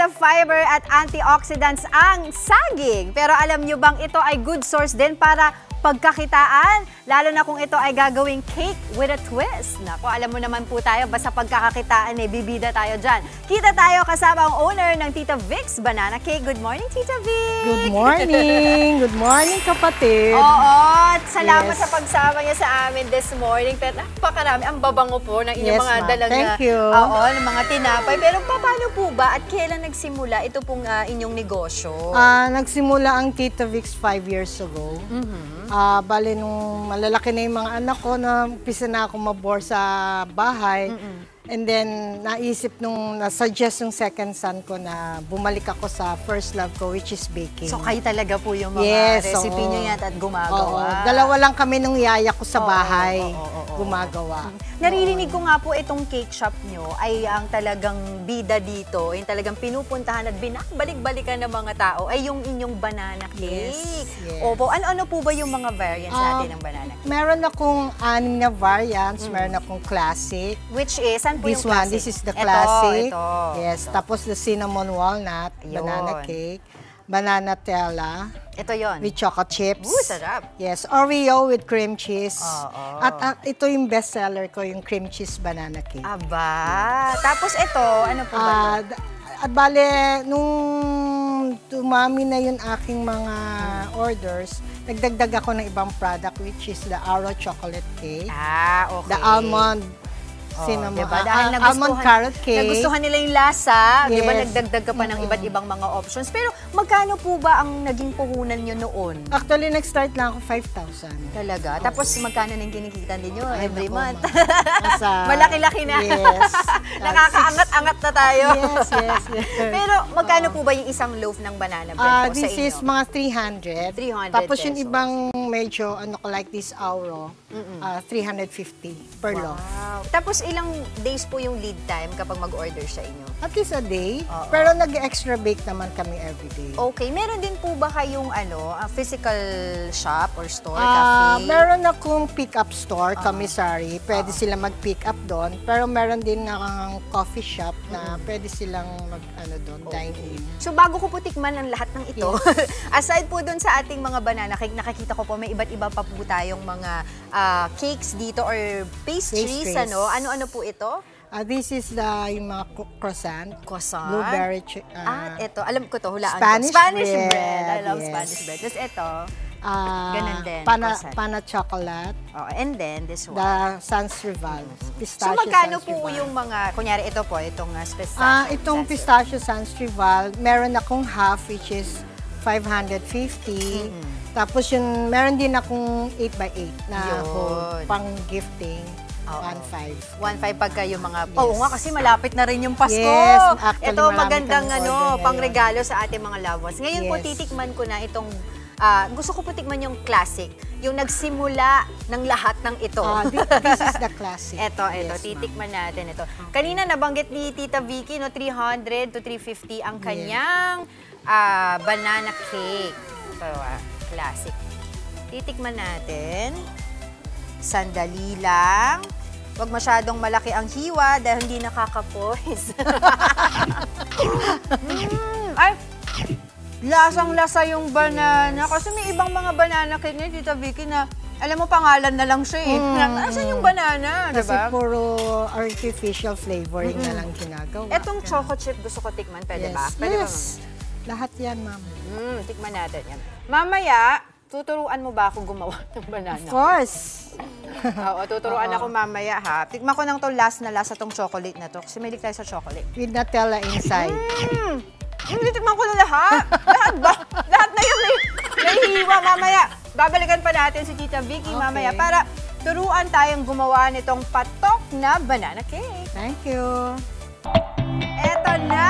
sa fiber at antioxidants ang saging. Pero alam nyo bang ito ay good source din para pagkakitaan? Lalo na kung ito ay gagawing cake with a twist. Naku, alam mo naman po tayo, basta pagkakakitaan bibida tayo dyan. Kita tayo kasama ang owner ng Tita Vic's Banana Cake. Good morning, Tita Vic! Good morning! Good morning, kapatid! Oo, salamat sa pagsama niya sa amin this morning. Pero napakarami, ang babango po ng inyong mga dalang Thank you. Oo, ng mga tinapay. Pero paano po ba at kailan nagsimula ito pong inyong negosyo? Nagsimula ang Tita Vic's 5 years ago. Bale, nung malalaki na yung mga anak ko, na umpisa na ako mabore sa bahay. And then, naisip nung nasuggest yung second son ko na bumalik ako sa first love ko, which is baking. So, kayo talaga po yung mga recipe nyo yan at gumagawa? Dalawa lang kami nung yaya ko sa bahay gumagawa. Naririnig ko nga po itong cake shop nyo ay ang talagang bida dito, yung talagang pinupuntahan at binabalik-balikan ng mga tao ay yung inyong banana cake. Yes. Opo, ano-ano po ba yung mga variants natin ng banana cake? Meron akong 6 na variants, meron akong classic. Which is, saan po This yung classic? one, this is the classic. Ito. Yes, tapos the cinnamon walnut, banana cake, banana tella, Ito yon. with chocolate chips. Sarap. Yes, Oreo with cream cheese. At ito yung best seller ko, yung cream cheese banana cake. Aba. Tapos ito, ano po ba ito? At bale, nung tumami na yung aking mga orders, nagdagdag ako ng ibang product, which is the Aro chocolate cake. Okay. The almond cinnamon, diba? Dahil almond carrot cake. Nagustuhan nila yung lasa, Yes. diba? Nagdagdag ka pa ng iba't ibang mga options. Pero magkano po ba ang naging puhunan nyo noon? Actually, nag-start lang ako 5,000. Talaga? Tapos magkano nang kinikita ninyo every month? Nasa- Malaki-laki na. Yes. Nakakaangat-angat na tayo. Yes. Pero magkano po ba yung isang loaf ng banana bread po sa This inyo? is mga 300. 300 Tapos yung pesos. ibang medyo, like this Auro, 350 per loaf. Wow. Tapos ilang days po yung lead time kapag mag-order sa inyo? At least a day. Pero nag-extra bake naman kami every day. Okay. Meron din po ba kayong physical shop or store, cafe? Meron akong pick-up store, commissary. Pwede sila mag-pick up doon. Pero meron din akong coffee shop na pwede silang doon, dine in. So bago ko po tikman ang lahat ng ito, aside po doon sa ating mga banana cake, nakikita ko po may iba't iba pa po tayong mga cakes dito or pastries. Ano po ito? This is yung mga croissant. Croissant. Blueberry. Ito. Alam ko to, hulaan Spanish ko. Spanish bread. bread. I love Yes. Spanish bread. Tapos ito. Ganun din. Pana chocolate. And then this one. The Sans Rival. So magkano po yung mga, kunyari ito po, itong pistachio? Itong pistachio Sans Rival, meron akong half which is 550. Tapos meron din akong 8x8 na pang gifting. 1.5. 1.5 pagka yung mga... Oo nga, kasi malapit na rin yung Pasko. Yes, actually, ito, marami magandang kang order ngayon. pangregalo sa ating mga loved ones. Ngayon po, Yes. titikman ko na itong... gusto ko po tikman yung classic. Yung nagsimula ng lahat ng ito. This is the classic. Ito, Yes, titikman natin ito. Kanina nabanggit ni Tita Vicky, 300 to 350 ang kanyang banana cake. Ito, classic. Titikman natin. Sandali lang. Huwag masyadong malaki ang hiwa dahil hindi nakakapoise. Ay, lasang-lasa yung banana. Kasi may ibang mga banana cake ni Tita Vicky na, alam mo, pangalan na lang siya eh. Asan yung banana, Kasi diba? puro artificial flavoring na lang ginagawa. Etong choco chip gusto ko tikman, pwede ba? Pwede ba, Yes. Lahat yan, ma'am. tikman natin yan. Mamaya, tuturuan mo ba ako gumawa ng banana? Of course. Oo, tuturuan ako mamaya ha. Tikman ko nang to last na last itong chocolate na to. Kasi may tayo sa chocolate. With Nutella inside. Hindi, tikman ko na lahat. Lahat ba? Lahat na yun may hiwa mamaya. Babalikan pa natin si Tita Vicky mamaya para turuan tayong gumawa nitong patok na banana cake. Thank you. Eto na!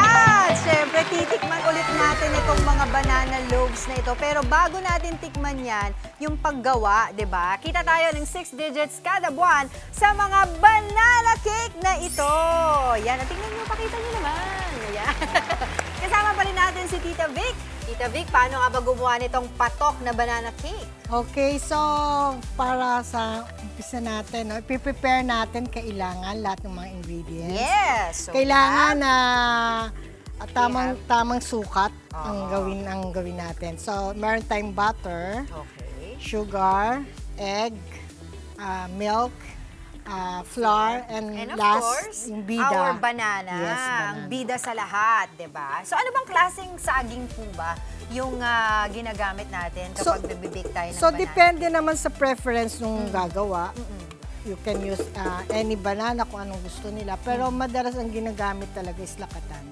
Siyempre, titikman ulit natin itong mga banana loaves na ito. Pero bago natin tikman yan, yung paggawa, di ba? Kita tayo ng 6 digits kada buwan sa mga banana cake na ito. Yan, tingnan nyo, pakita nyo naman. Ayan. Kasama pa rin natin si Tita Vic. Tita Vic, paano nga ba gumawa nitong patok na banana cake? Okay, so para sa umpisa natin, i-prepare natin kailangan lahat ng mga ingredients. Yes! So, Kailangan na tamang sukat ang gawin natin. So, meron tayong butter, Okay. sugar, egg, milk, flour, and And of last, course, yung bida. our banana. Yes, banana. Ang bida sa lahat, di ba? So ano bang klaseng saging po ba yung ginagamit natin kapag nagbe-bake tayo ng So, banana? depende naman sa preference nung gagawa. You can use any banana kung anong gusto nila. Pero madalas ang ginagamit talaga is lakatan.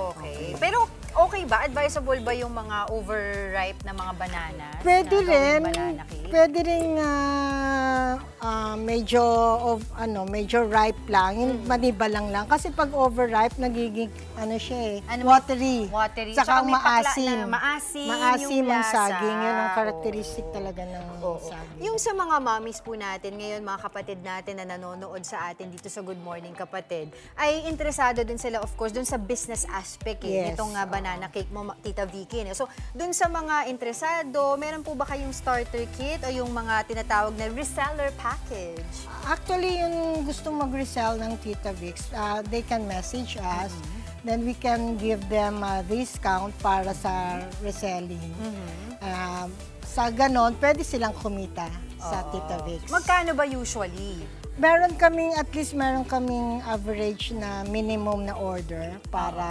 Okay. Pero okay ba? Advisable ba yung mga overripe na mga bananas? Pwede na gawing rin. banana cake? Pwede rin medyo ripe lang. Yung manibalang lang. Kasi pag overripe, nagiging siya watery. Watery. Tsaka may pakla maasim. na maasim Maasim yung ang lasa. saging. Yun ang karakteristik talaga ng saging. Yung sa mga mommies po natin, ngayon mga kapatid natin na nanonood sa atin dito sa Good Morning Kapatid, ay interesado din sila of course dun sa business aspect Yes. nitong banana cake mo, Tita Vicky. So, dun sa mga interesado, meron po ba kayong starter kit o yung mga tinatawag na reseller package? Actually, yung gustong mag-resell ng Tita Vicks, they can message us. Then we can give them a discount para sa reselling. Sa ganon, pwede silang kumita sa Tita Vicks. Magkano ba usually? At least meron kaming average na minimum na order para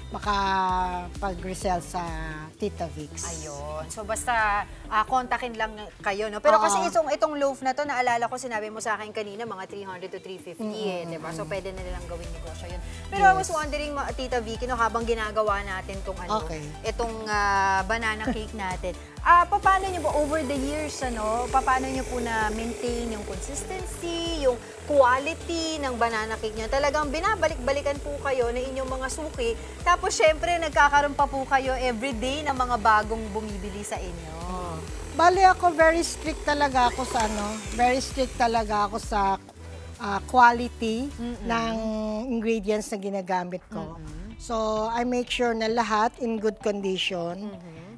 makapag-resell sa Tita Vicks. Ayun. So basta kontakin lang kayo, no? Pero kasi itong loaf na to, naalala ko, sinabi mo sa akin kanina, mga 300 to 350 di ba? So pwede na nilang gawin negosyo yun. Pero I was wondering, Tita Vicky, no, habang ginagawa natin itong banana cake natin, paano nyo ba over the years, paano nyo po na maintain yung consistency, yung quality ng banana cake nyo? Talagang binabalik-balikan po kayo na inyong mga suki. Tapos, syempre, nagkakaroon pa po kayo everyday ng mga bagong bumibili sa inyo. Bali ako, very strict talaga ako sa quality ng ingredients na ginagamit ko. So, I make sure na lahat in good condition.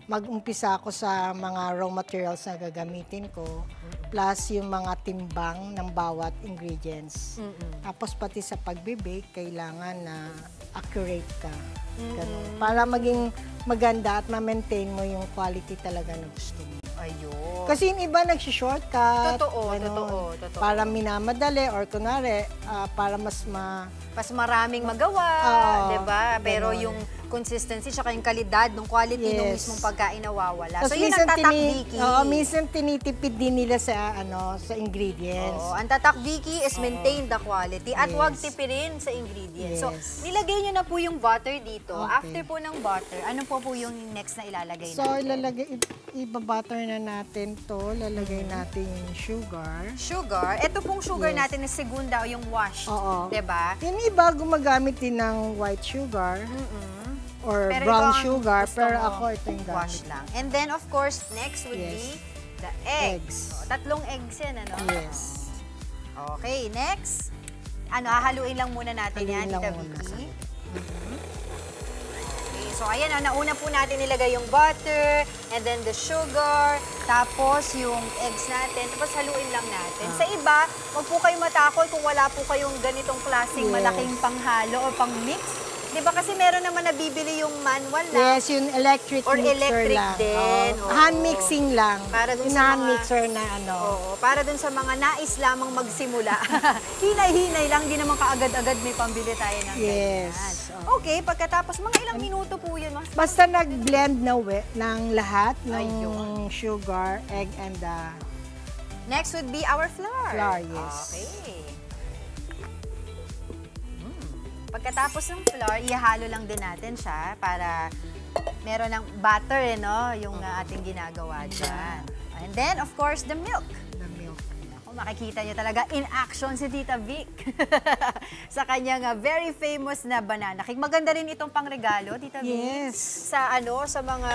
Mag-umpisa ako sa mga raw materials na gagamitin ko, plus yung mga timbang ng bawat ingredients. Tapos pati sa pagbe-bake, kailangan na accurate ka. Ganun. Para maging maganda at ma-maintain mo yung quality talaga na gusto mo. Ayun. Kasi yung iba nagsi-shortcut. Totoo. Para minamadali or kunwari, para mas maraming magawa, di ba? Pero ganun. yung consistency, saka yung kalidad ng quality ng Yes. mismong pagkain nawawala. Tapos So, yun ang tatak, Vicky. minsan tinitipid din nila sa ingredients. Oo, ang tatak, Vicky, is maintain the quality at Yes. huwag tipirin sa ingredients. So, Yes. nilagay nyo na po yung butter dito. Okay. After po ng butter, ano po yung next na ilalagay So, natin? ibabutter na natin to. Lalagay natin yung sugar. Sugar. Ito pong sugar Yes. natin na segunda o yung washed. Oo. Diba? Yung iba gumagamit din ng white sugar or Pero brown ito ang sugar, gusto pero mo, ako ito yung gamit. wash lang. And then, of course, next would Yes. be the eggs. Eggs. So, 3 eggs yan, ano? Yes. Okay, next. Hahaluin lang muna natin Haluin yan, lang Tita muna. Vicky. Okay, so ayan, nauna po natin nilagay yung butter, and then the sugar, tapos yung eggs natin, tapos haluin lang natin. Sa iba, wag po kayong matakot kung wala po kayong ganitong klaseng Yes. malaking panghalo o pang-mix. Di ba kasi meron naman nabibili yung manual na Yes, yung electric or mixer electric lang. din. Oo. Oo. Hand mixing lang. Para dun yung sa hand mga- mixer na Oo, para dun sa mga nais lamang magsimula. Hinay-hinay lang, di naman kaagad-agad may pambili tayo ng Yes. ganyan. Oo. Okay, pagkatapos mga ilang minuto po yun. Basta nag-blend na ng lahat ng Ayun. sugar, egg, and the Next would be our flour. Flour, yes. Okay. Pagkatapos ng flour, ihalo lang din natin siya para meron ng butter, no? Yung ating ginagawa dyan. And then, of course, the milk. milk. Ako, makikita niyo talaga in action si Tita Vic sa kanyang very famous na banana cake. Maganda rin itong pangregalo, Tita Vic. Yes. Sa mga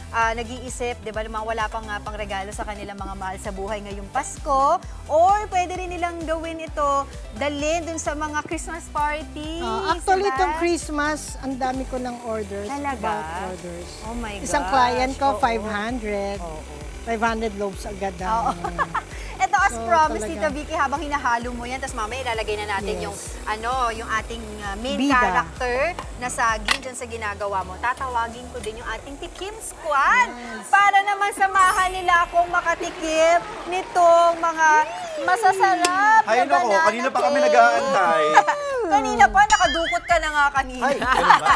nag-iisip, 'di ba, mga wala pang pangregalo sa kanilang mga mahal sa buhay ngayong Pasko, or pwede rin nilang gawin ito, dalhin dun sa mga Christmas party. Actually, diba? itong Christmas, ang dami ko ng orders. Talaga? Bulk orders. Oh my Isang gosh. client ko, Oo. 500. Oo. 500 loaves agad Oo. ang... Ito, as So, promised, talaga. Tita Vicky, habang hinahalo mo yan, tapos mamaya ilalagay na natin Yes. yung ating main Bida. character na saging dyan sa ginagawa mo. Tatawagin ko din yung ating Tikim Squad para naman samahan nila akong makatikim nitong mga masasarap na Ay, nako, banana kanina pa kami cake. nag-aantay. Kanina pa, nakadukot ka na nga kanina. Ay, ganun ba?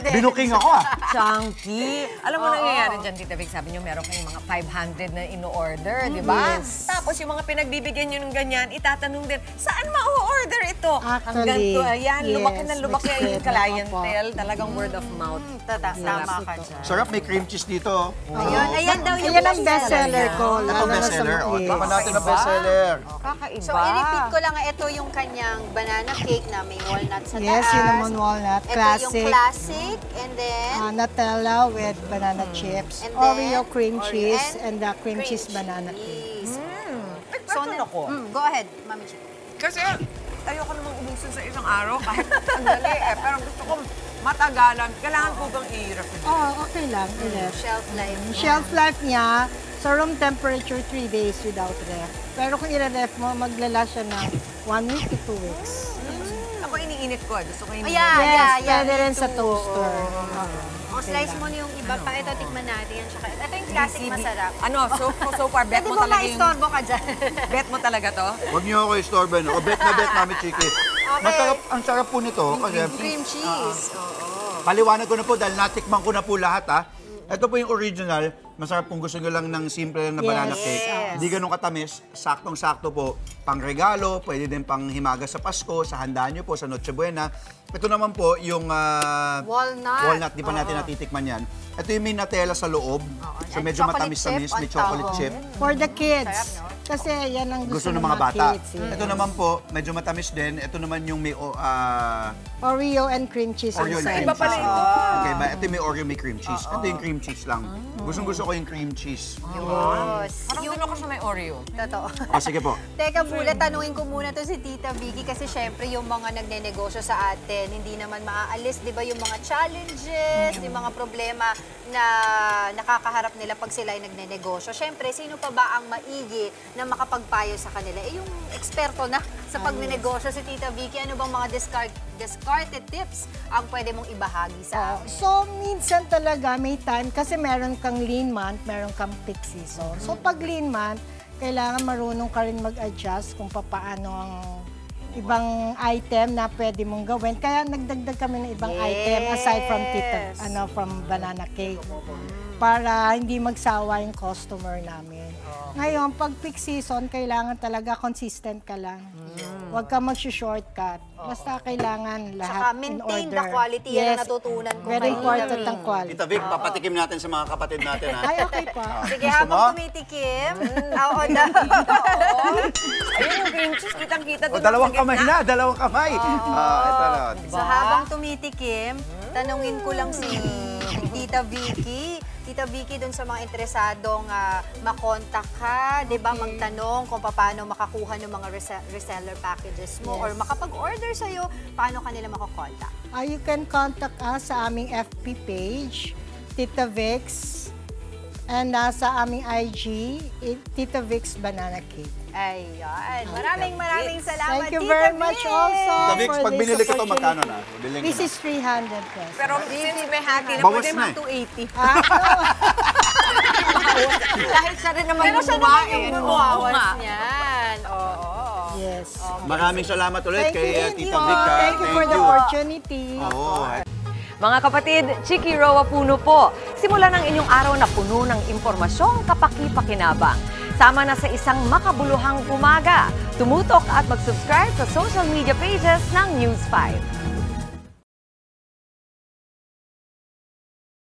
Binuking ako ah. Chunky. Alam mo nangyayari dyan, Tita Vic, sabi niyo meron kayong mga 500 na in-order, di ba? Tapos yung mga pinagbibigyan niyo ng ganyan, itatanong din, saan ma-order ito? Actually, Hanggang to, ayan, yes, lumaki na lumaki may yung spread na, clientele, talagang word of mouth. Tama ka dyan. Sarap, may cream cheese dito. Ayun, ayan daw yung Ayan ang bestseller ko. Ito lalo na sa bestseller. mga- Oh, yes. tama natin ang bestseller. Kakaiba. So, i-repeat ko lang, ito yung kanyang banana cake na may walnut sa Yes, taas. cinnamon walnut, Ito yung classic. classic, and then... Nutella with banana chips, And then, Oreo cream Oreo cheese, and and the cream cheese banana cake. cheese. So, na- ako. Go ahead, Mami Chi. Kasi ayoko namang ubusin sa isang araw kahit ang dali eh. Pero gusto ko matagalan. Kailangan ko bang i-ref? Oh, okay lang. Ref. Shelf life. Shelf life niya, sa room temperature, 3 days without ref. Pero kung i-ref mo, maglala siya ng 1 week to 2 weeks. Ako iniinit ko. Gusto ko iniinit. Yeah, Yes, pwede rin me sa too. toaster. O, slice mo na yung iba pa. Ito, tikman natin yan. Tsaka, ito yung classic masarap. Ano, so far, bet Pwede mo mo talaga yung... maistorbo ka dyan. Bet mo talaga to? Huwag niyo ako istorbo. O, bet na bet, Mami Chiki. Masarap, ang sarap po nito. Kasi, Cream cheese. paliwanag ko na po dahil natikman ko na po lahat ah. Ito po yung original. Masarap kung gusto nyo lang ng simple lang na banana cake. Hindi ganun katamis. Saktong-sakto po. Pang regalo, pwede din pang himaga sa Pasko, sa handaan nyo po, sa Noche Buena. Ito naman po yung Walnut. walnut. Di pa natin natitikman yan. Ito yung may Nutella sa loob. So And medyo chocolate matamis-tamis. chip May on chocolate top. chip. For the kids. Sarap, no? Kasi yan ang Gusto ng mga bata. kids. Yes. Ito naman po, medyo matamis din. Ito naman yung may Oreo and cream cheese Oreo and inside. cream Iba pala cheese. ito. Okay, ba? Ito yung may Oreo, may cream cheese. Ito yung cream cheese lang. Gustong-gusto ko yung cream cheese. Yes. Parang doon ako sa may Oreo. Totoo. O, sige po. Teka, Bula, tanungin ko muna to si Tita Vicky kasi syempre yung mga nagnenegosyo sa atin, hindi naman maaalis, di ba, yung mga challenges, yung mga problema na nakakaharap nila pag sila ay nagnenegosyo. Syempre, sino pa ba ang maigi na makapagpayo sa kanila? Eh, yung eksperto na sa pagnenegosyo si Tita Vicky, ano bang mga discarded tips ang pwede mong ibahagi sa amin? So, minsan talaga may time kasi meron kang lean month, meron kang peak season. So, pag lean month, kailangan marunong ka rin mag-adjust kung paano ang ibang item na pwede mong gawin. Kaya nagdagdag kami ng ibang item aside from from banana cake para hindi magsawa yung customer namin. Ngayon, pag peak season, kailangan talaga consistent ka lang. Huwag ka mag-shortcut. Basta kailangan lahat Saka in maintain order. the quality. Yan ang natutunan ko Very kay important Tita ang quality. Tita Vic, papatikim natin sa mga kapatid natin ha. Ay, okay pa. Sige, Gusto habang mo? tumitikim, oo daw. Ayun yung cream cheese, kitang-kita O, doon. dalawang sa kamay gitna. na, dalawang kamay. Ito na. So habang tumitikim, tanungin ko lang si Tita Vicky. Tita Vicky, dun sa mga interesadong makontak ka, di ba, magtanong kung paano makakuha ng mga reseller packages mo or makapag-order sa'yo, paano kanila makakontak? You can contact us sa aming FB page, Tita Vix, and sa aming IG, Tita Vix Banana Cake. Ayan. Maraming salamat, Thank you Tita very much Vic. also Tita Vic, for pag this binili ko ito, magkano opportunity. na? Biling This ko na. is 300 pesos. Pero since may hati na, Bawas pwede na mga eh. 280. Dahil siya rin naman Pero yung siya naman bumain. yung Oo bumawas nga. niyan. Oo. Yes. Maraming salamat ulit Thank kay you, Tita Vic. ha. Thank you for the opportunity. Oo. Mga kapatid, Chiki Roa Puno po. Simulan ang inyong araw na puno ng impormasyong kapaki-pakinabang. Sama na sa isang makabuluhang umaga. Tumutok at mag-subscribe sa social media pages ng News 5.